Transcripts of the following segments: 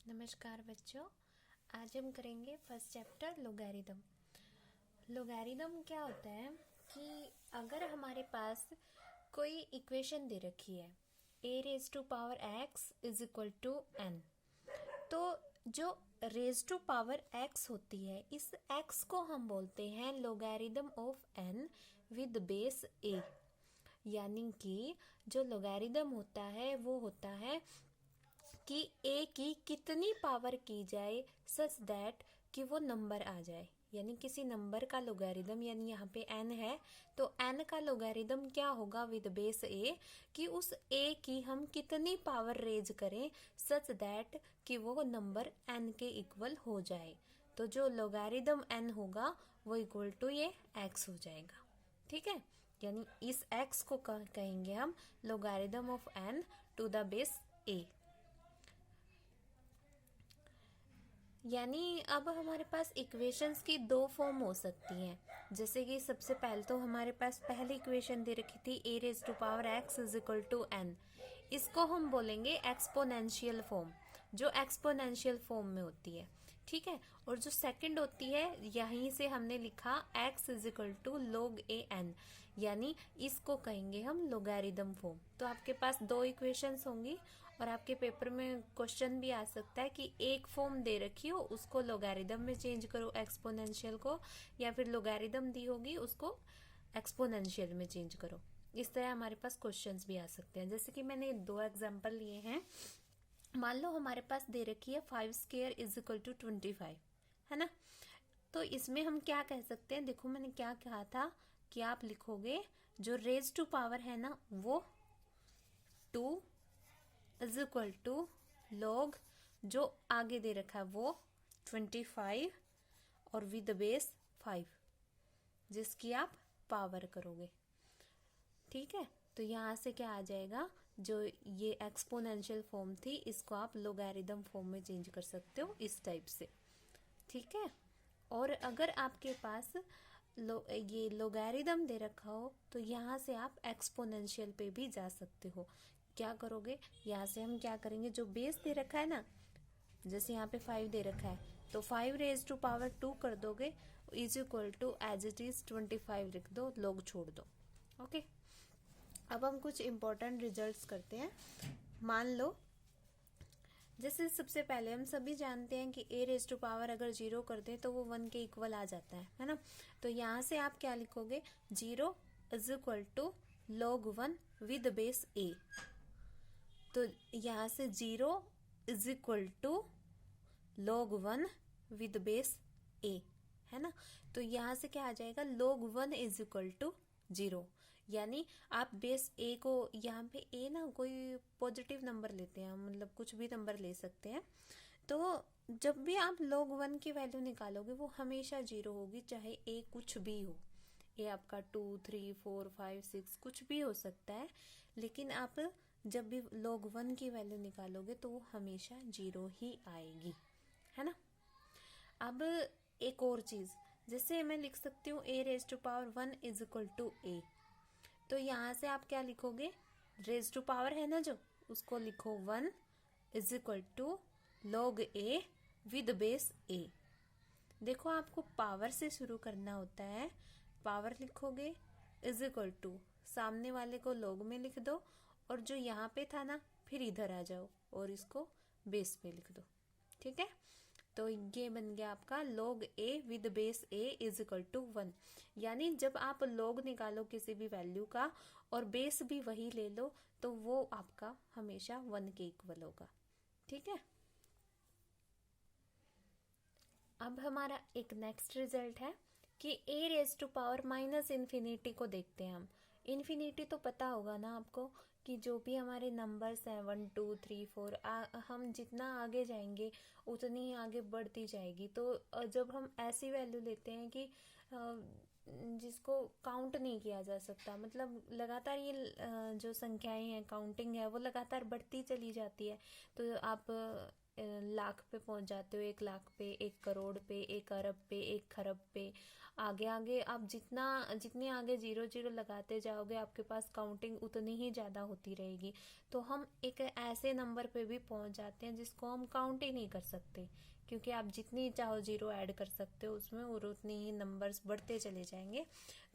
नमस्कार बच्चों, आज हम करेंगे फर्स्ट चैप्टर लोगैरिथम। लोगैरिथम क्या होता है कि अगर हमारे पास कोई इक्वेशन दे रखी है a raise to power x is equal to n, तो जो रेज टू पावर x होती है इस x को हम बोलते हैं logarithm of n with base a। यानी कि जो लोगैरिथम होता है वो होता है कि a की कितनी पावर की जाए सच दैट कि वो नंबर आ जाए। यानी किसी नंबर का लोगैरिथम, यानी यहाँ पे n है तो n का लोगैरिथम क्या होगा विद बेस a, कि उस a की हम कितनी पावर रेज करें सच दैट कि वो नंबर n के इक्वल हो जाए। तो जो लोगैरिथम n होगा वो इक्वल टू ये x हो जाएगा। ठीक है, यानी इस x को कहेंगे हम logarithm of n to the base a। यानी अब हमारे पास इक्वेशंस की दो फॉर्म हो सकती हैं। जैसे कि सबसे पहले तो हमारे पास पहली इक्वेशन दे रखी थी a raise to power x is equal to n। इसको हम बोलेंगे एक्सपोनेंशियल फॉर्म, जो एक्सपोनेंशियल फॉर्म में होती है। ठीक है, और जो सेकंड होती है यहीं से हमने लिखा x is equal to log a n, यानी इसको कहेंगे हम लोगैरिथम फॉर्म। तो आपके पास दो इक्वेशंस होंगी और आपके पेपर में क्वेश्चन भी आ सकता है कि एक फॉर्म दे रखी हो उसको लोगैरिथम में चेंज करो एक्सपोनेंशियल को, या फिर लोगैरिथम दी होगी उसको एक्सपोनेंशियल में चेंज करो। इस तरह हमारे पास क्वेश्चंस भी आ सकते हैं। जैसे कि मैंने दो एग्जांपल लिए हैं। मान लो हमारे पास दे रखी है 5 स्क्वायर इज इक्वल टू 25, है ना। तो इसमें हम क्या कह सकते हैं, देखो मैंने क्या कहा था कि आप लिखोगे जो रेज टू पावर है ना वो 2 इज इक्वल टू लॉग जो आगे दे रखा है वो 25 और विद बेस 5 जिसकी आप पावर करोगे। ठीक है, तो यहाँ से क्या आ जाएगा, जो ये एक्सपोनेंशियल फॉर्म थी इसको आप लोगैरिथम फॉर्म में चेंज कर सकते हो इस टाइप से। ठीक है, और अगर आपके पास ये लोगैरिथम दे रखा हो तो यहाँ से आप एक्सपोनेंशियल पे भी जा सकते हो। क्या करोगे, यहाँ से हम क्या करेंगे, जो बेस दे रखा है ना, जैसे यहाँ पे 5 दे रखा है तो 5 रेज टू पावर 2 कर दोगे is equal to as it is 25 लिख दो, लोग छोड़ दो। ओके, अब हम कुछ इंपॉर्टेंट रिजल्ट्स करते हैं। मान लो जैसे सबसे पहले हम सभी जानते हैं कि a रेज टू पावर अगर 0 कर दें तो वो 1 के इक्वल आ जाता है ना। तो यहाँ से आप क्या लिखोगे, 0 is equal to log 1 with base a। तो यहाँ से 0 is equal to log 1 with base a, है ना। तो यहाँ से क्या आ जाएगा, log 1 इज इक्वल टू 0। यानी आप बेस a को, यहाँ पे a ना कोई पॉजिटिव नंबर लेते हैं, मतलब कुछ भी नंबर ले सकते हैं। तो जब भी आप log 1 की वैल्यू निकालोगे वो हमेशा 0 होगी, चाहे a कुछ भी हो। a आपका 2, 3, 4, 5, 6 कुछ भी हो सकता है, लेकिन आप जब भी log 1 की वैल्यू निकालोगे तो वो हमेशा 0 ही आएगी, है ना। अब एक और चीज, जैसे मैं लिख सकती हूँ a raise to power 1 is equal to a। तो यहाँ से आप क्या लिखोगे, रेज टू पावर है ना जो, उसको लिखो 1 is equal to log a with base a। देखो आपको पावर से शुरू करना होता है, पावर लिखोगे इज इक्वल टू सामने वाले को log में लिख दो, और जो यहाँ पे था ना फिर इधर आ जाओ और इसको बेस पे लिख दो। ठीक है, तो ये बन गया आपका log a with base a is equal to 1। यानी जब आप log निकालो किसी भी वैल्यू का और बेस भी वही ले लो तो वो आपका हमेशा 1 के इक्वल होगा। ठीक है, अब हमारा एक नेक्स्ट रिजल्ट है कि a raise to power minus infinity को देखते हैं हम। इन्फिनिटी तो पता होगा ना आपको कि जो भी हमारे नंबर्स हैं 1, 2, 3, 4, हम जितना आगे जाएंगे उतनी ही आगे बढ़ती जाएगी। तो जब हम ऐसी वैल्यू लेते हैं कि जिसको काउंट नहीं किया जा सकता, मतलब लगातार ये जो संख्याएं हैं, काउंटिंग है वो लगातार बढ़ती चली जाती है। तो आप लाख पे पहुंच जाते हो, 1 लाख पे, 1 करोड़ पे, 1 अरब पे, 1 खरब पे। आगे आगे आप जितने आगे जीरो जीरो लगाते जाओगे आपके पास काउंटिंग उतनी ही ज़्यादा होती रहेगी। तो हम एक ऐसे नंबर पे भी पहुंच जाते हैं जिसको हम काउंट ही नहीं कर सकते, क्योंकि आप जितनी चाहो जीरो ऐड कर सकते हो उसमें और उतनी ही नंबर्स बढ़ते चले जाएंगे।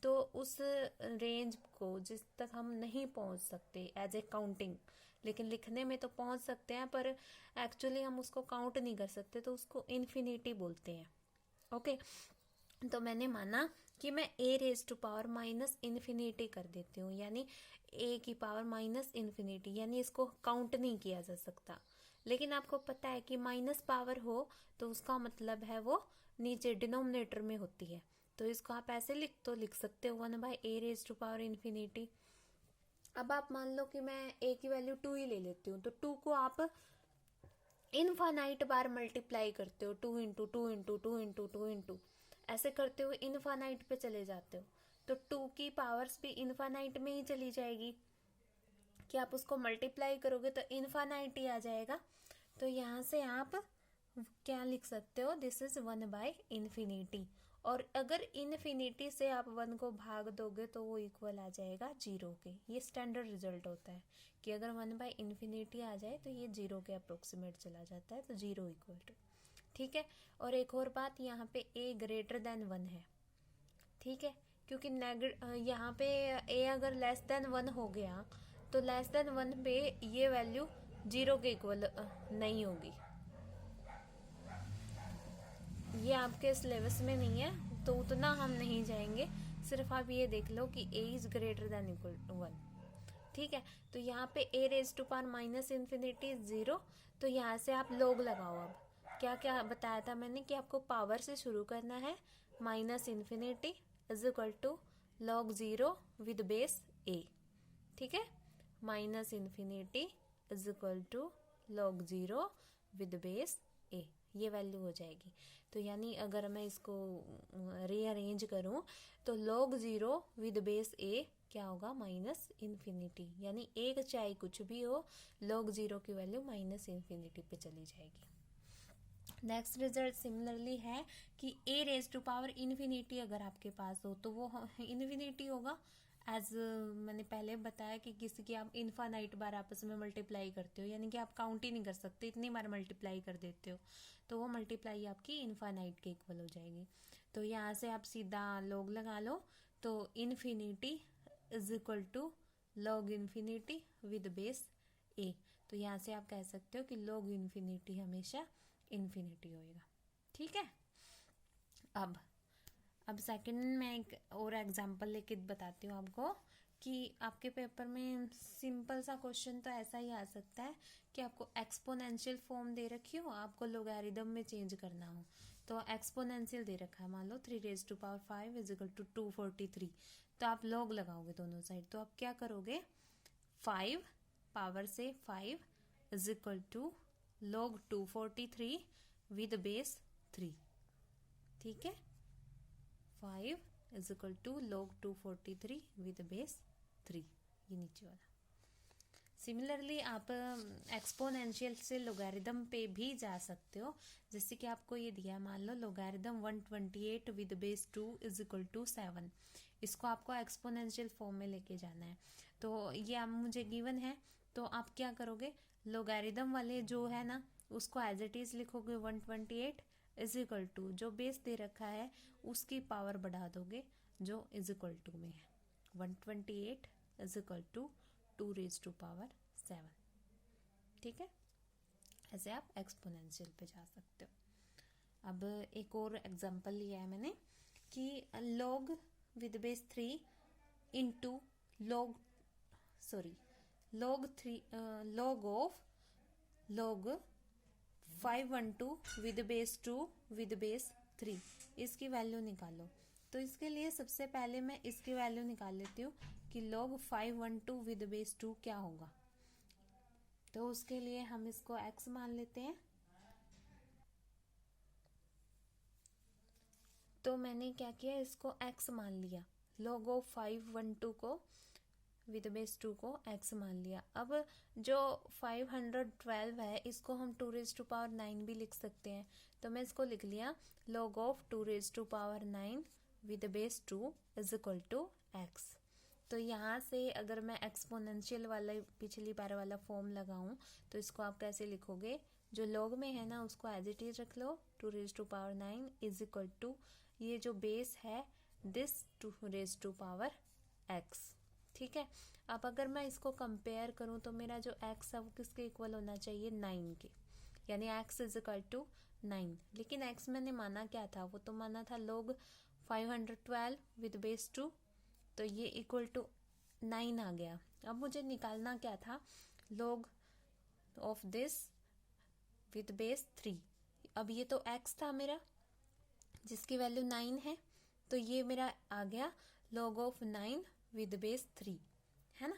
तो उस रेंज को जिस तक हम नहीं पहुंच सकते एज ए काउंटिंग, लेकिन लिखने में तो पहुंच सकते हैं, पर एक्चुअली हम उसको काउंट नहीं कर सकते, तो उसको इन्फिनिटी बोलते हैं। ओके, तो मैंने माना कि मैं A raise to power minus infinity कर देती हूँ, यानी ए की पावर माइनस इन्फिनिटी, यानी इसको काउंट नहीं किया जा सकता। लेकिन आपको पता है कि माइनस पावर हो तो उसका मतलब है वो नीचे डिनोमिनेटर में होती है, तो इसको आप ऐसे लिख सकते हो 1/a raise to power infinity. अब आप मान लो कि मैं a की वैल्यू 2 ही ले लेती हूँ, तो 2 को आप इनफाइनाइट बार मल्टीप्लाई करते हो, 2 इंटू 2 इंटू 2 इंटू 2 इंटू, ऐसे करते हुए इनफाइनाइट पे चले जाते हो, तो 2 की पावर्स भी इनफाइनाइट में ही चली जाएगी, कि आप उसको मल्टीप्लाई करोगे तो इनफाइनाइट ही आ जाएगा। तो यहाँ से आप क्या लिख सकते हो, दिस इज 1/इन्फिनिटी। और अगर इन्फिनिटी से आप 1 को भाग दोगे तो वो इक्वल आ जाएगा 0 के। ये स्टैंडर्ड रिजल्ट होता है कि अगर 1/इन्फिनिटी आ जाए तो ये 0 के अप्रोक्सीमेट चला जाता है, तो 0 इक्वल टू। ठीक है, और एक और बात, यहाँ पे a ग्रेटर देन 1 है। ठीक है, क्योंकि यहाँ पे a अगर लेस देन 1 हो गया तो लेस देन 1 पे ये वैल्यू 0 के इक्वल नहीं होगी। ये आपके सिलेबस में नहीं है तो उतना हम नहीं जाएंगे, सिर्फ आप ये देख लो कि a is greater than equal to 1। ठीक है, तो यहाँ पे a raise to power minus infinity 0, तो यहाँ से आप लोग लगाओ। अब क्या क्या बताया था मैंने कि आपको पावर से शुरू करना है, minus infinity is equal to log 0 with base a। ठीक है, minus infinity is equal to log 0 with base a, ये वैल्यू हो जाएगी। तो यानी अगर मैं इसको रीअरेंज करूं तो log 0 विद बेस a क्या होगा, माइनस इन्फिनिटी, यानी एक चाहे कुछ भी हो log 0 की वैल्यू माइनस इन्फिनिटी पे चली जाएगी। नेक्स्ट रिजल्ट सिमिलरली है कि a raise to power infinity अगर आपके पास हो तो वो इन्फिनिटी होगा। एज मैंने पहले बताया कि किसी की आप इनफाइनाइट बार आपस में मल्टीप्लाई करते हो, यानी कि आप काउंट ही नहीं कर सकते, इतनी बार मल्टीप्लाई कर देते हो, तो वो मल्टीप्लाई आपकी इनफाइनाइट के इक्वल हो जाएगी। तो यहाँ से आप सीधा लॉग लगा लो, तो infinity is equal to log infinity with base a। तो यहाँ से आप कह सकते हो कि लॉग इन्फिनिटी हमेशा इन्फिनिटी होएगा। ठीक है, अब सेकंड में एक और एग्जांपल लेके बताती हूँ आपको कि आपके पेपर में सिंपल सा क्वेश्चन तो ऐसा ही आ सकता है कि आपको एक्सपोनेंशियल फॉर्म दे रखी हो, आपको लोगैरिथम में चेंज करना हो। तो एक्सपोनेंशियल दे रखा है, मान लो 3 raise to power 5 is equal to 243, तो आप लॉग लगाओगे दोनों साइड। तो आप क्या करोगे, 5 पावर से 5 is equal to log 243 with base 3। ठीक है, 5 is equal to log 243 with base 3, ये नीचे वाला। सिमिलरली आप एक्सपोनेंशियल से लोगारिथम पे भी जा सकते हो, जैसे कि आपको ये दिया, मान लो logarithm 128 with base 2 is equal to 7। इसको आपको एक्सपोनेंशियल फॉर्म में लेके जाना है, तो ये आप मुझे गिवन है, तो आप क्या करोगे, लोगारिथम वाले जो है ना उसको एज इट इज लिखोगे, 128 इज इक्वल टू जो बेस दे रखा है उसकी पावर बढ़ा दोगे जो इज इक्वल टू में है, 128 is equal to 2 raise to power 7। ठीक है, ऐसे आप एक्सपोनेंशियल पे जा सकते हो। अब एक और एग्जांपल लिया है मैंने कि log with base 3 into log log 512 with base 2 with base 3, इसकी वैल्यू निकालो। तो इसके लिए सबसे पहले मैं इसकी वैल्यू निकाल लेती हूँ कि log 512 विद बेस 2 क्या होगा। तो उसके लिए हम इसको x मान लेते हैं। तो मैंने क्या किया, इसको x मान लिया, log ऑफ 512 को विद बेस 2 को x मान लिया। अब जो 512 है इसको हम 2 रेज टू पावर 9 भी लिख सकते हैं, तो मैं इसको लिख लिया log of 2 raise to power 9 with base 2 is equal to x। तो यहाँ से अगर मैं एक्सपोनेंशियल वाला पिछली बार वाला फॉर्म लगाऊं तो इसको आप कैसे लिखोगे, जो log में है ना उसको एज इट इज रख लो, 2 raise to power 9 is equal to ये जो बेस है this 2 raise to power x। ठीक है, अब अगर मैं इसको कंपेयर करूं तो मेरा जो x है वो किसके इक्वल होना चाहिए, 9 के, यानी x इज इक्वल टू 9। लेकिन x मैंने माना क्या था, वो तो माना था log 512 विद बेस 2, तो ये इक्वल टू 9 आ गया। अब मुझे निकालना क्या था, log of this with base 3। अब ये तो x था मेरा जिसकी वैल्यू 9 है, तो ये मेरा आ गया log ऑफ 9 विद बेस 3, है ना।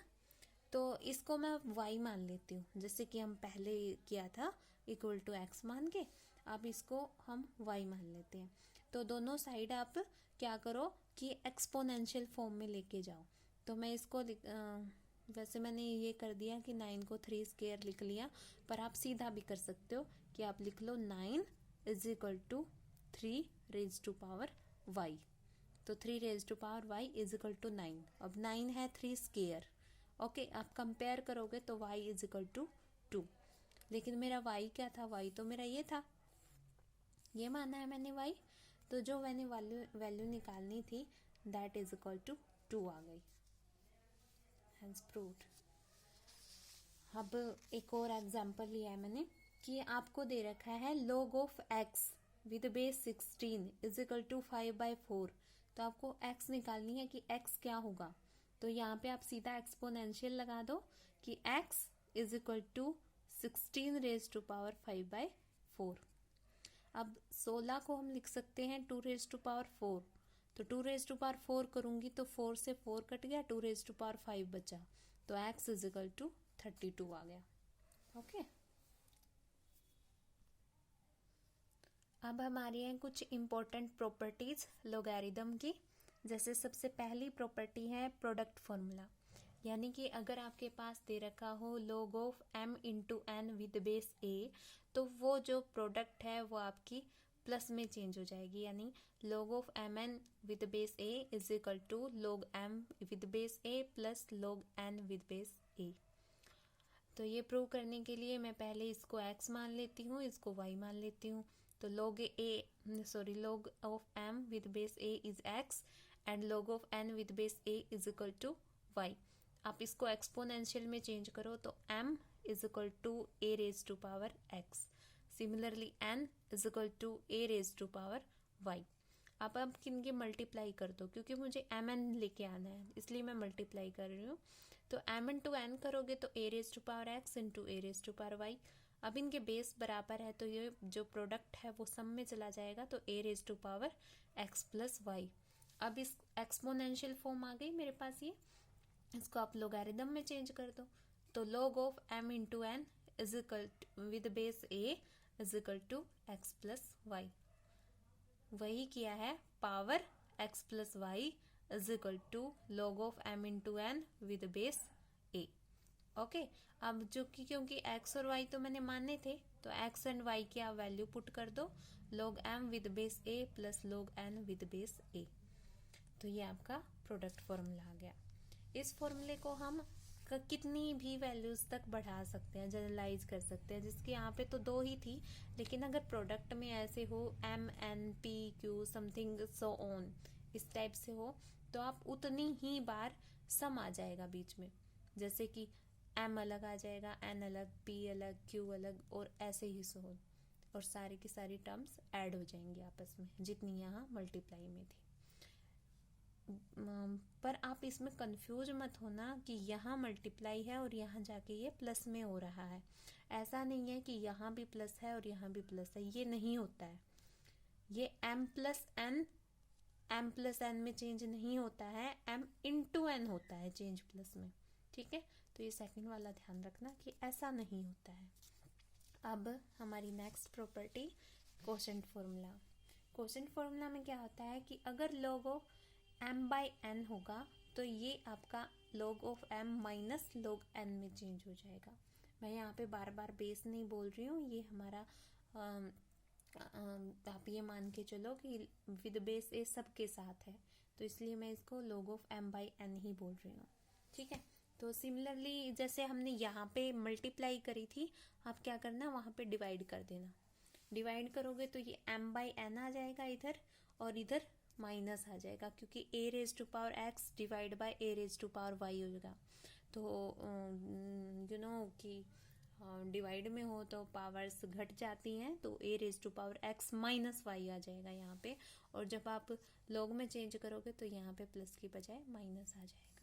तो इसको मैं y मान लेती हूँ, जैसे कि हम पहले किया था इक्वल टू x मान के, अब इसको हम y मान लेते हैं। तो दोनों साइड आप क्या करो कि एक्सपोनेंशियल फॉर्म में लेके जाओ। तो मैं इसको वैसे मैंने ये कर दिया कि 9 को 3 स्क्वायर लिख लिया, पर आप सीधा भी कर सकते हो कि आप लिख लो 9 is equal to 3 raise to power y। तो 3 raise to power y is equal to 9। अब 9 है 3 स्क्वायर, ओके, आप कंपेयर करोगे तो y इज इक्वल टू 2। लेकिन मेरा y क्या था, y तो मेरा ये था, ये माना है मैंने y, तो जो मैंने वैल्यू निकालनी थी दैट इज इक्वल टू 2 आ गई। Hence proved. अब एक और एग्जांपल लिया है मैंने कि आपको दे रखा है log of x with base 16 is equal to 5/4। तो आपको x निकालनी है कि x क्या होगा, तो यहाँ पे आप सीधा एक्सपोनेंशियल लगा दो कि x is equal to 16 raise to power 5/4। अब 16 को हम लिख सकते हैं 2 रेज टू पावर 4, तो 2 रेज टू पावर 4 करूंगी तो 4 से 4 कट गया, 2 रेज टू पावर 5 बचा, तो x इज इक्वल टू 32 आ गया। ओके, अब हमारी हैं कुछ इम्पोर्टेंट प्रॉपर्टीज लोगैरिथम की। जैसे सबसे पहली प्रॉपर्टी है प्रोडक्ट फॉर्मूला, यानी कि अगर आपके पास दे रखा हो log of m into N with base a, तो वो जो प्रोडक्ट है वो आपकी प्लस में चेंज हो जाएगी, यानी log of M N with base a is equal to log m with base a plus log n with base a। तो ये प्रूव करने के लिए मैं पहले इसको x मान लेती हूँ, इसको y मान लेती हूँ। तो log of m with base a is x and log of n with base a is equal to y। आप इसको एक्सपोनेंशियल में चेंज करो तो m is equal to a raise to power x, similarly n is equal to a raise to power y। अब आप किनके multiply कर दो, क्योंकि मुझे mn लेके आना है इसलिए मैं मल्टीप्लाई कर रही हूँ। तो m इंटू n करोगे तो a raise to power x into a raise to power y। अब इनके बेस बराबर है तो ये जो प्रोडक्ट है वो सम में चला जाएगा, तो a raise to power x plus Y. अब इस एक्सपोनेंशियल फॉर्म आ गई मेरे पास, ये इसको आप लोगैरिथम में चेंज कर दो, तो log of m into N is equal with base a is equal to x plus Y. वही किया है, power x plus Y is equal to log of m into N with base a। Okay, अब जो कि क्योंकि x और y तो मैंने माने थे, तो x एंड y की आप वैल्यू पुट कर दो, log m with base a plus log n with base a। तो ये आपका प्रोडक्ट फॉर्मूला आ गया। इस फॉर्मूले को हम कितनी भी वैल्यूज तक बढ़ा सकते हैं, जनरलाइज कर सकते हैं, जिसके यहाँ पे तो 2 ही थी, लेकिन अगर प्रोडक्ट में ऐसे हो m n p q something so on इस टाइप से हो, तो आप उतनी ही बार सम आ जाएगा बीच में, जैसे कि m अलग आ जाएगा, n अलग, p अलग, q अलग, और ऐसे ही सो ऑन, और सारी की सारी टर्म्स ऐड हो जाएंगी आपस में जितनी यहाँ मल्टीप्लाई में थी। पर आप इसमें कंफ्यूज मत होना कि यहाँ मल्टीप्लाई है और यहाँ जाके ये प्लस में हो रहा है। ऐसा नहीं है कि यहाँ भी प्लस है और यहाँ भी प्लस है, ये नहीं होता है। ये m प्लस n में चेंज नहीं होता है, m इंटू n होता है चेंज प्लस में। ठीक है, तो ये सेकंड वाला ध्यान रखना कि ऐसा नहीं होता है। अब हमारी next property quotient formula. Quotient formula में क्या होता है कि अगर log of m by n होगा तो ये आपका log of m minus log n में चेंज हो जाएगा। मैं यहाँ पे बार बार बेस नहीं बोल रही हूँ, ये हमारा आप ये मान के चलो कि विद बेस ए सबके साथ है, तो इसलिए मैं इसको log of m by n ही बोल रही हूँ। ठीक है, तो सिमिलरली जैसे हमने यहाँ पे मल्टीप्लाई करी थी, आप क्या करना, वहाँ पे डिवाइड कर देना। डिवाइड करोगे तो ये m by n आ जाएगा इधर, और इधर माइनस आ जाएगा, क्योंकि a raise to power x divide by a raise to power y होगा। तो यू नो कि डिवाइड में हो तो पावर्स घट जाती हैं, तो a raise to power x minus y आ जाएगा यहाँ पे, और जब आप लॉग में चेंज करोगे तो यहाँ पे प्लस की बजाय माइनस आ जाएगा।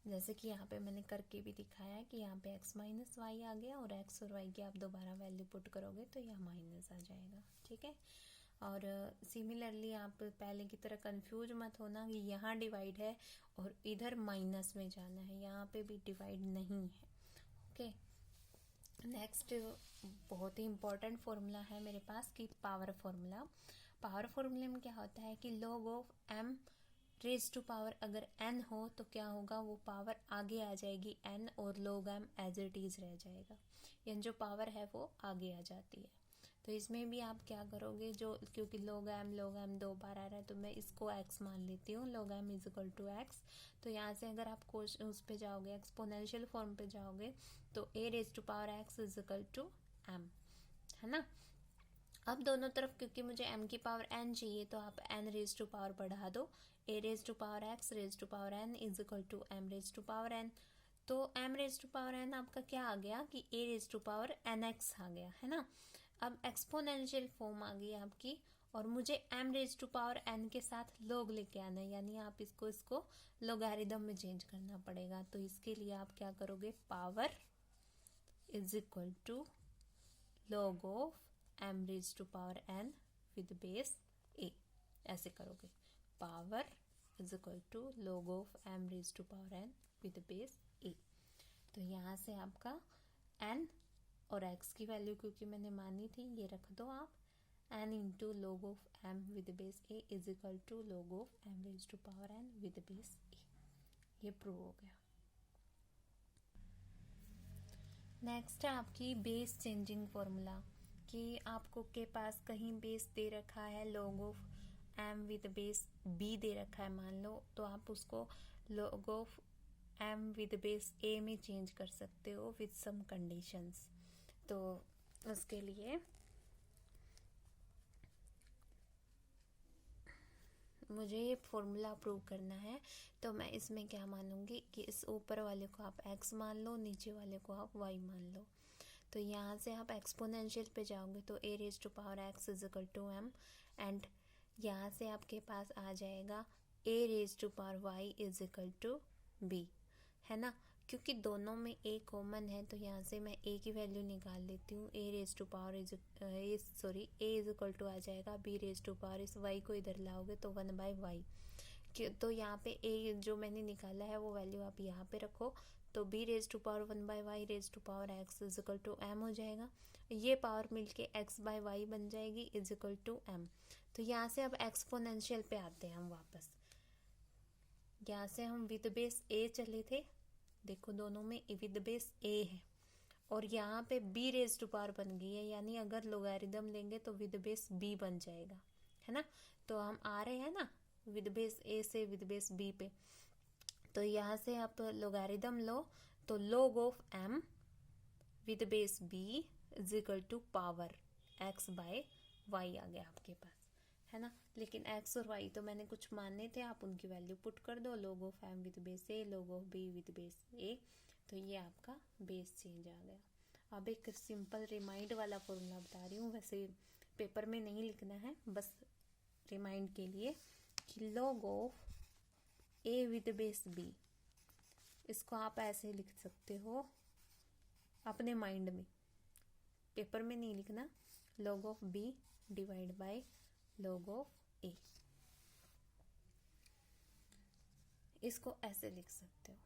जैसे कि यहाँ पे मैंने करके भी दिखाया है कि यहाँ पे x माइनस वाई आ गया, और x और y की आप दोबारा वैल्यू पुट करोगे तो यह माइनस आ जाएगा। ठीक है, और सिमिलरली आप पहले की तरह कंफ्यूज मत होना कि यहाँ डिवाइड है और इधर माइनस में जाना है, यहाँ पे भी डिवाइड नहीं है। ओके, नेक्स्ट बहुत ही इम्पोर्टेंट फॉर्मूला है मेरे पास कि पावर फॉर्मूला। पावर फॉर्मूले में क्या होता है कि log of m raise to power अगर n हो तो क्या होगा, वो पावर आगे आ जाएगी n, और log m as it is रह जाएगा, यानी जो पावर है वो आगे आ जाती है। तो इसमें भी आप क्या करोगे, जो क्योंकि log m दो बार आ रहा है तो मैं इसको x मान लेती हूँ, log m is equal to x। तो यहाँ से अगर आप उस पे जाओगे, एक्सपोनेंशियल फॉर्म पे जाओगे, तो a raise to power x is equal to m, है ना। अब दोनों तरफ क्योंकि मुझे m की पावर n चाहिए, तो आप n रेज टू पावर बढ़ा दो, a raise to power x raise to power n is equal to m raise to power n। तो m raise to power n आपका क्या आ गया कि a raise to power nx आ गया, है ना। अब एक्सपोनेंशियल फॉर्म आ गई आपकी, और मुझे m raise to power n के साथ log लेके आना है, यानी आप इसको लोगारिदम में चेंज करना पड़ेगा। तो इसके लिए आप क्या करोगे, power is equal to log of m raise to power n with base a, ऐसे करोगे। Power is equal to log of m raise to power n with base a। तो यहाँ से आपका n और x की वैल्यू क्योंकि मैंने मानी थी, ये रख दो आप, n into log of m with base a is equal to log of m raise to power n with base a। ये प्रूव हो गया। नेक्स्ट है आपकी बेस चेंजिंग फॉर्मूला, कि आपको के पास कहीं बेस दे रखा है log of m with base b दे रखा है मान लो, तो आप उसको log of m with base a में चेंज कर सकते हो विद सम कंडीशंस। तो उसके लिए मुझे ये फॉर्मूला प्रूव करना है, तो मैं इसमें क्या मानूंगी कि इस ऊपर वाले को आप x मान लो, नीचे वाले को आप y मान लो। तो यहाँ से आप एक्सपोनेंशियल पे जाओगे तो a raise to power x is equal to m, and यहाँ से आपके पास आ जाएगा a raise to power y is equal to b, है ना। क्योंकि दोनों में a कॉमन है, तो यहाँ से मैं a की वैल्यू निकाल लेती हूँ, a raise to power a is equal to आ जाएगा b रेज टू पावर, इस y को इधर लाओगे तो 1 बाई y। तो यहाँ पे a जो मैंने निकाला है वो वैल्यू आप यहाँ पे रखो, तो b raise to power 1 by y raise to power x is equal to m हो जाएगा। ये पावर मिलके x बाई y बन जाएगी इज इक्वल टू m। तो यहाँ से अब एक्सपोनेंशियल पे आते हैं हम वापस। यहाँ से हम विद बेस a चले थे, देखो दोनों में विद बेस a है, और यहाँ पे b रेज टू पावर बन गई है, यानी अगर लोगारिदम लेंगे तो विद बेस b बन जाएगा, है ना। तो हम आ रहे हैं ना विद बेस a से विद बेस b पे, तो यहाँ से आप लोगारिदम लो तो log of m with base b is equal to power x by y आ गया आपके पास, है ना। लेकिन x और y तो मैंने कुछ मानने थे, आप उनकी वैल्यू पुट कर दो, log of m with base a, log of b with base a, तो ये आपका बेस चेंज आ गया। अब एक सिंपल रिमाइंड वाला फॉर्मूला बता रही हूँ, वैसे पेपर में नहीं लिखना है, बस रिमाइंड के लिए, कि log of a with base b, इसको आप ऐसे लिख सकते हो अपने माइंड में, पेपर में नहीं लिखना, log of b divide by log of a, इसको ऐसे लिख सकते हो।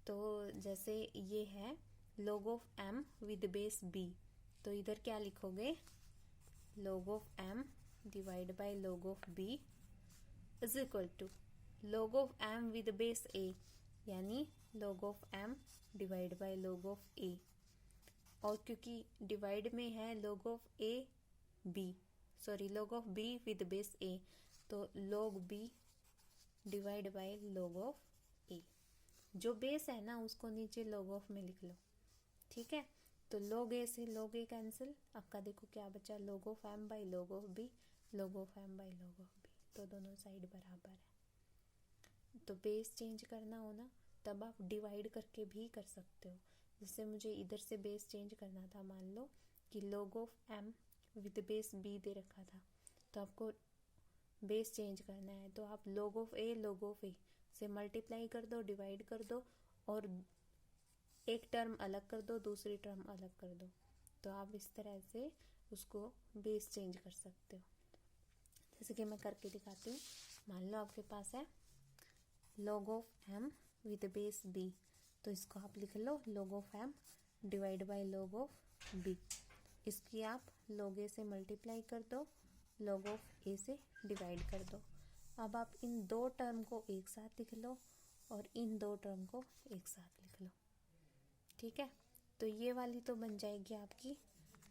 तो जैसे ये है log of m with base b, तो इधर क्या लिखोगे, log of m divide by log of b is equal to log of m with base a, यानी log of m divide by log of a, और क्योंकि divide में है log of a b, log of b with base a, तो log b divide by log of a। जो base है ना उसको नीचे log of में लिख लो, ठीक है। तो log a से log a कैंसिल, आपका देखो क्या बचा, log of m by log of b, log of m by log of b, तो दोनों साइड बराबर है। तो बेस चेंज करना हो ना तब आप डिवाइड करके भी कर सकते हो। जैसे मुझे इधर से बेस चेंज करना था, मान लो कि log of m with base b दे रखा था, तो आपको बेस चेंज करना है, तो आप log of a से मल्टीप्लाई कर दो, डिवाइड कर दो, और एक टर्म अलग कर दो, दूसरी टर्म अलग कर दो, तो आप इस तरह से उसको बेस चेंज कर सकते हो। जैसे कि मैं करके दिखाती हूँ। मान लो आपके पास है log of m with base b, तो इसको आप लिख लो log of m divide by log of b। इसकी आप log a से मल्टीप्लाई कर दो, log of a से डिवाइड कर दो। अब आप इन दो टर्म को एक साथ लिख लो और इन दो टर्म को एक साथ लिख लो, ठीक है। तो ये वाली तो बन जाएगी आपकी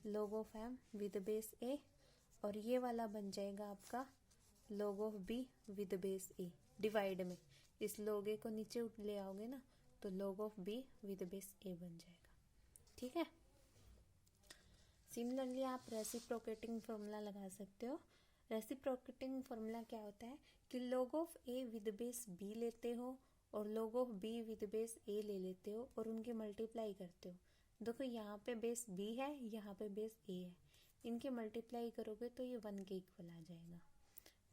log of m with base a, और ये वाला बन जाएगा आपका log of b with base a divide में। इस log a को नीचे ले आओगे ना तो log of b with base a बन जाएगा, ठीक है। सिमिलरली आप रेसिप्रोकेटिंग फॉर्मूला लगा सकते हो। रेसिप्रोकेटिंग फॉर्मूला क्या होता है कि log of a with base b लेते हो और log of b with base a ले लेते हो और उनके मल्टीप्लाई करते हो। देखो यहाँ पे बेस b है, यहाँ पे बेस a है, इनके मल्टीप्लाई करोगे तो ये 1 के इक्वल आ जाएगा।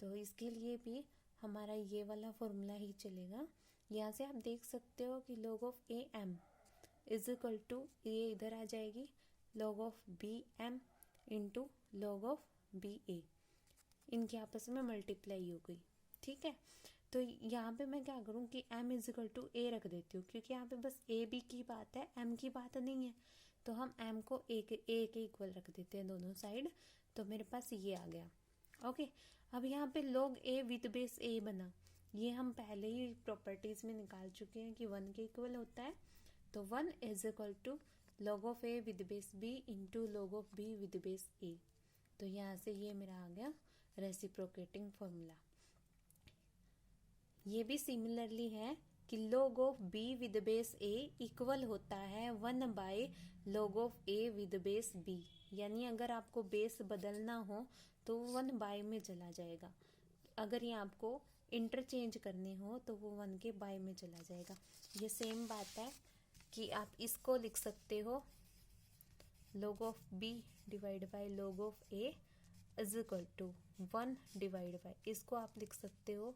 तो इसके लिए भी हमारा ये वाला फॉर्मूला ही चलेगा। यहाँ से आप देख सकते हो कि log of a m is equal to, ये इधर आ जाएगी, log of b m into log of b a, इनके आपस में मल्टीप्लाई हो गई, ठीक है। तो यहाँ पे मैं क्या करूँ कि m is equal to a रख देती हूँ, क्योंकि यहाँ पे बस a b की बात है, m की बात नहीं है, तो हम m को a के इक्वल रख देते हैं दोनों साइड। तो मेरे पास ये आ गया, ओके। अब यहाँ पे log a with base a बना, ये हम पहले ही प्रॉपर्टीज में निकाल चुके हैं कि 1 के इक्वल होता है। तो 1 is equal to log of a with base b into log of b with base a। तो यहाँ से ये मेरा आ गया रेसिप्रोकेटिंग फॉर्मूला। ये भी सिमिलरली है कि log of b with base a equal होता है 1 by log of a with base b, यानी अगर आपको बेस बदलना हो तो 1 बाय में चला जाएगा, अगर ये आपको इंटरचेंज करने हो तो वो 1 के बाय में चला जाएगा। ये सेम बात है कि आप इसको लिख सकते हो log of b divide by log of a is equal to 1 divide by, इसको आप लिख सकते हो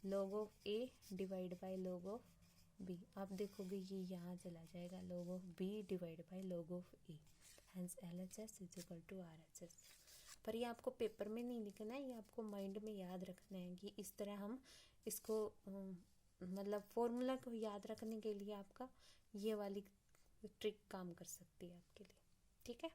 log of a divide by log of b। आप देखोगे ये यहाँ चला जाएगा log of b divide by log of a, hence LHS is equal to RHS। पर ये आपको पेपर में नहीं लिखना है, ये आपको माइंड में याद रखना है कि इस तरह हम इसको मतलब फॉर्मूला को याद रखने के लिए आपका ये वाली ट्रिक काम कर सकती है आपके लिए, ठीक है।